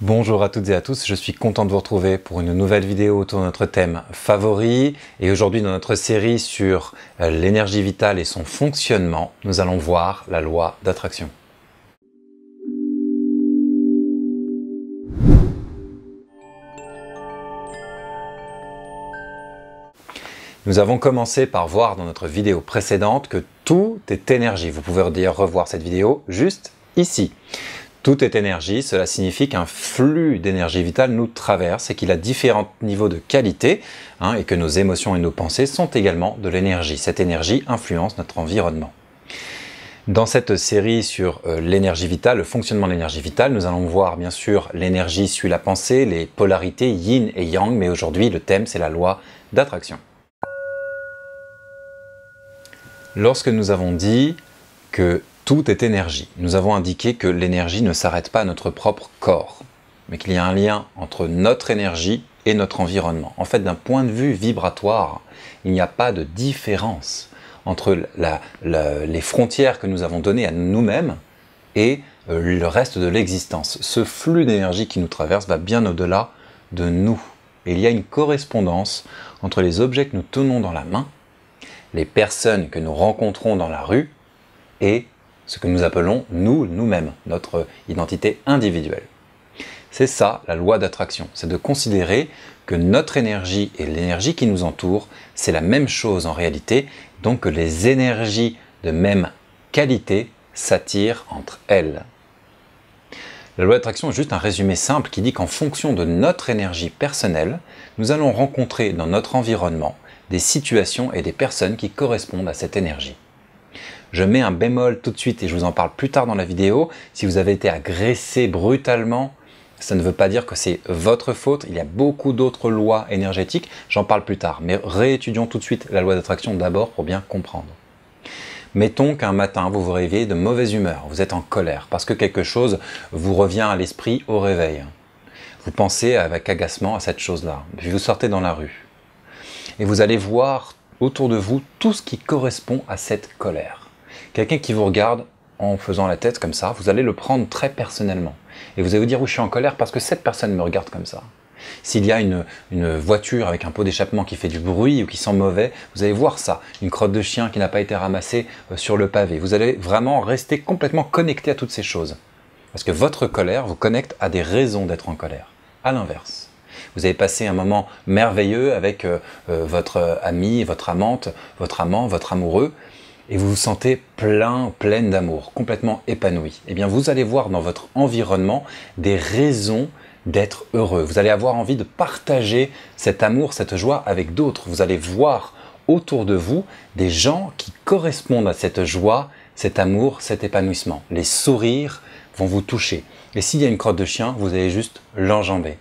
Bonjour à toutes et à tous, je suis content de vous retrouver pour une nouvelle vidéo autour de notre thème favori. Et aujourd'hui, dans notre série sur l'énergie vitale et son fonctionnement, nous allons voir la loi d'attraction. Nous avons commencé par voir dans notre vidéo précédente que tout est énergie. Vous pouvez d'ailleurs revoir cette vidéo juste ici. Tout est énergie, cela signifie qu'un flux d'énergie vitale nous traverse et qu'il a différents niveaux de qualité et que nos émotions et nos pensées sont également de l'énergie. Cette énergie influence notre environnement. Dans cette série sur l'énergie vitale, le fonctionnement de l'énergie vitale, nous allons voir bien sûr l'énergie suit la pensée, les polarités yin et yang, mais aujourd'hui le thème c'est la loi d'attraction. Lorsque nous avons dit que tout est énergie, nous avons indiqué que l'énergie ne s'arrête pas à notre propre corps, mais qu'il y a un lien entre notre énergie et notre environnement. En fait, d'un point de vue vibratoire, il n'y a pas de différence entre les frontières que nous avons données à nous-mêmes et le reste de l'existence. Ce flux d'énergie qui nous traverse va bien au-delà de nous. Et il y a une correspondance entre les objets que nous tenons dans la main, les personnes que nous rencontrons dans la rue et ce que nous appelons nous-mêmes, notre identité individuelle. C'est ça la loi d'attraction, c'est de considérer que notre énergie et l'énergie qui nous entoure, c'est la même chose en réalité, donc que les énergies de même qualité s'attirent entre elles. La loi d'attraction est juste un résumé simple qui dit qu'en fonction de notre énergie personnelle, nous allons rencontrer dans notre environnement des situations et des personnes qui correspondent à cette énergie. Je mets un bémol tout de suite et je vous en parle plus tard dans la vidéo. Si vous avez été agressé brutalement, ça ne veut pas dire que c'est votre faute. Il y a beaucoup d'autres lois énergétiques, j'en parle plus tard. Mais réétudions tout de suite la loi d'attraction d'abord pour bien comprendre. Mettons qu'un matin, vous vous réveillez de mauvaise humeur, vous êtes en colère parce que quelque chose vous revient à l'esprit au réveil. Vous pensez avec agacement à cette chose-là, puis vous sortez dans la rue. Et vous allez voir autour de vous tout ce qui correspond à cette colère. Quelqu'un qui vous regarde en faisant la tête comme ça, vous allez le prendre très personnellement. Et vous allez vous dire, oui, je suis en colère parce que cette personne me regarde comme ça. S'il y a une voiture avec un pot d'échappement qui fait du bruit ou qui sent mauvais, vous allez voir ça. Une crotte de chien qui n'a pas été ramassée sur le pavé. Vous allez vraiment rester complètement connecté à toutes ces choses. Parce que votre colère vous connecte à des raisons d'être en colère. À l'inverse. Vous avez passé un moment merveilleux avec votre ami, votre amante, votre amant, votre amoureux, et vous vous sentez pleine d'amour, complètement épanoui. Eh bien, vous allez voir dans votre environnement des raisons d'être heureux. Vous allez avoir envie de partager cet amour, cette joie avec d'autres. Vous allez voir autour de vous des gens qui correspondent à cette joie, cet amour, cet épanouissement. Les sourires vont vous toucher. Et s'il y a une crotte de chien, vous allez juste l'enjamber.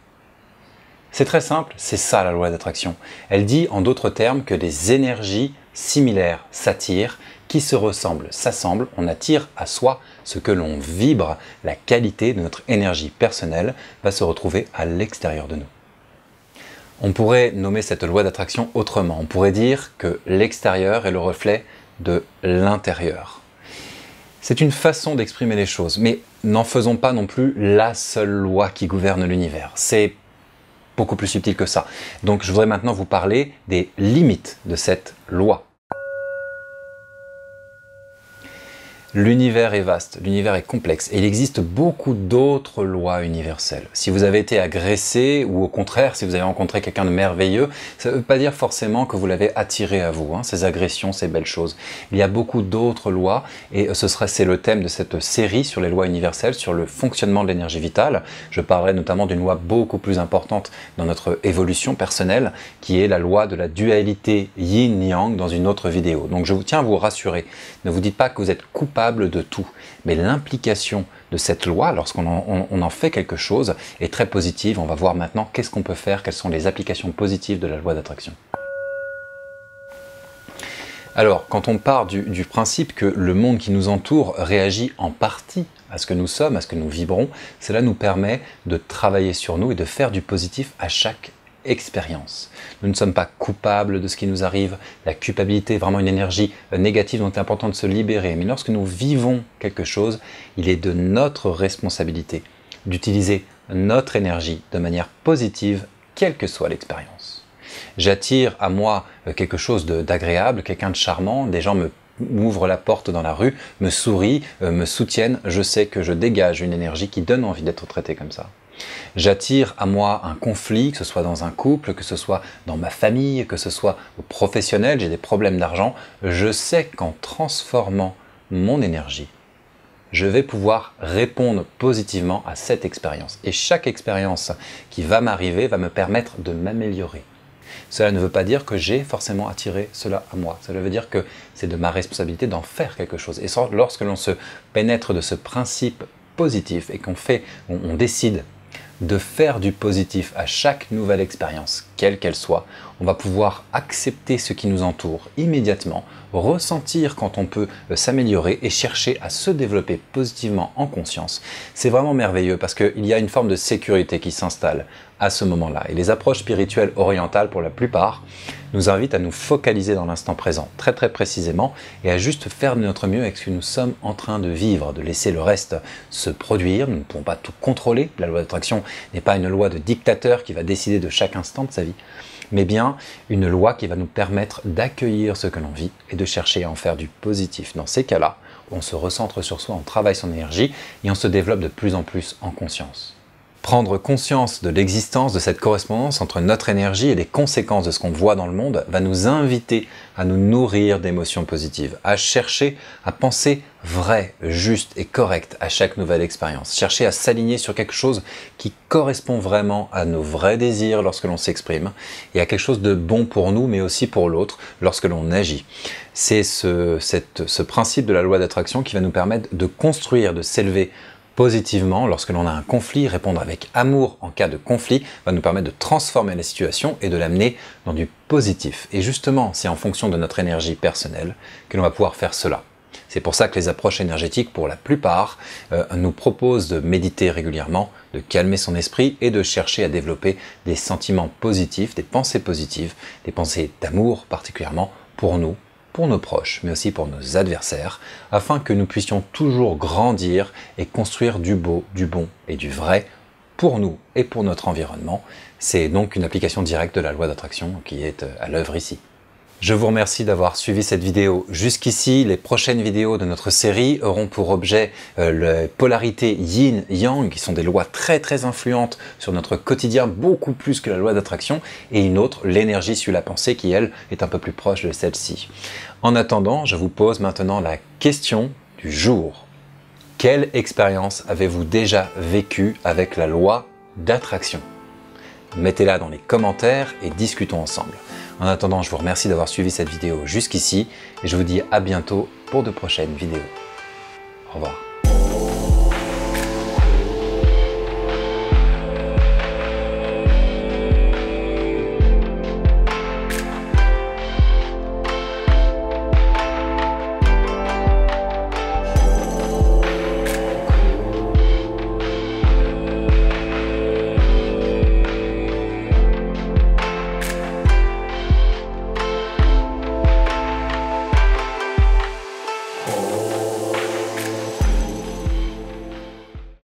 C'est très simple, c'est ça la loi d'attraction. Elle dit en d'autres termes que des énergies similaires s'attirent, qui se ressemblent s'assemblent, on attire à soi ce que l'on vibre, la qualité de notre énergie personnelle va se retrouver à l'extérieur de nous. On pourrait nommer cette loi d'attraction autrement, on pourrait dire que l'extérieur est le reflet de l'intérieur. C'est une façon d'exprimer les choses, mais n'en faisons pas non plus la seule loi qui gouverne l'univers. C'est beaucoup plus subtil que ça. Donc je voudrais maintenant vous parler des limites de cette loi. L'univers est vaste, l'univers est complexe et il existe beaucoup d'autres lois universelles. Si vous avez été agressé ou au contraire, si vous avez rencontré quelqu'un de merveilleux, ça ne veut pas dire forcément que vous l'avez attiré à vous, ces agressions, ces belles choses. Il y a beaucoup d'autres lois et c'est le thème de cette série sur les lois universelles, sur le fonctionnement de l'énergie vitale. Je parlerai notamment d'une loi beaucoup plus importante dans notre évolution personnelle qui est la loi de la dualité yin-yang dans une autre vidéo. Donc je tiens à vous rassurer, ne vous dites pas que vous êtes coupable de tout, mais l'implication de cette loi, lorsqu'on en fait quelque chose, est très positive. On va voir maintenant qu'est-ce qu'on peut faire, quelles sont les applications positives de la loi d'attraction. Alors, quand on part du principe que le monde qui nous entoure réagit en partie à ce que nous sommes, à ce que nous vibrons, cela nous permet de travailler sur nous et de faire du positif à chaque expérience. Nous ne sommes pas coupables de ce qui nous arrive. La culpabilité est vraiment une énergie négative dont il est important de se libérer. Mais lorsque nous vivons quelque chose, il est de notre responsabilité d'utiliser notre énergie de manière positive, quelle que soit l'expérience. J'attire à moi quelque chose d'agréable, quelqu'un de charmant, des gens m'ouvrent la porte dans la rue, me sourient, me soutiennent, je sais que je dégage une énergie qui donne envie d'être traité comme ça. J'attire à moi un conflit, que ce soit dans un couple, que ce soit dans ma famille, que ce soit professionnel, j'ai des problèmes d'argent. Je sais qu'en transformant mon énergie, je vais pouvoir répondre positivement à cette expérience. Et chaque expérience qui va m'arriver va me permettre de m'améliorer. Cela ne veut pas dire que j'ai forcément attiré cela à moi. Cela veut dire que c'est de ma responsabilité d'en faire quelque chose. Et lorsque l'on se pénètre de ce principe positif et on décide de faire du positif à chaque nouvelle expérience, quelle qu'elle soit, on va pouvoir accepter ce qui nous entoure immédiatement, ressentir quand on peut s'améliorer et chercher à se développer positivement en conscience. C'est vraiment merveilleux parce qu'il y a une forme de sécurité qui s'installe à ce moment-là. Et les approches spirituelles orientales, pour la plupart, nous invitent à nous focaliser dans l'instant présent, très très précisément, et à juste faire de notre mieux avec ce que nous sommes en train de vivre, de laisser le reste se produire. Nous ne pouvons pas tout contrôler. La loi d'attraction n'est pas une loi de dictateur qui va décider de chaque instant de sa vie, mais bien une loi qui va nous permettre d'accueillir ce que l'on vit et de chercher à en faire du positif. Dans ces cas-là, on se recentre sur soi, on travaille son énergie et on se développe de plus en plus en conscience. Prendre conscience de l'existence de cette correspondance entre notre énergie et les conséquences de ce qu'on voit dans le monde va nous inviter à nous nourrir d'émotions positives, à chercher à penser vrai, juste et correct à chaque nouvelle expérience, chercher à s'aligner sur quelque chose qui correspond vraiment à nos vrais désirs lorsque l'on s'exprime et à quelque chose de bon pour nous mais aussi pour l'autre lorsque l'on agit. C'est ce principe de la loi d'attraction qui va nous permettre de construire, de s'élever positivement lorsque l'on a un conflit, répondre avec amour en cas de conflit va nous permettre de transformer la situation et de l'amener dans du positif. Et justement, c'est en fonction de notre énergie personnelle que l'on va pouvoir faire cela. C'est pour ça que les approches énergétiques, pour la plupart, nous proposent de méditer régulièrement, de calmer son esprit et de chercher à développer des sentiments positifs, des pensées d'amour particulièrement pour nous, pour nos proches, mais aussi pour nos adversaires, afin que nous puissions toujours grandir et construire du beau, du bon et du vrai pour nous et pour notre environnement. C'est donc une application directe de la loi d'attraction qui est à l'œuvre ici. Je vous remercie d'avoir suivi cette vidéo jusqu'ici. Les prochaines vidéos de notre série auront pour objet les polarités yin-yang, qui sont des lois très très influentes sur notre quotidien, beaucoup plus que la loi d'attraction, et une autre, l'énergie suit la pensée, qui elle est un peu plus proche de celle-ci. En attendant, je vous pose maintenant la question du jour. Quelle expérience avez-vous déjà vécue avec la loi d'attraction? Mettez-la dans les commentaires et discutons ensemble. En attendant, je vous remercie d'avoir suivi cette vidéo jusqu'ici et je vous dis à bientôt pour de prochaines vidéos. Au revoir.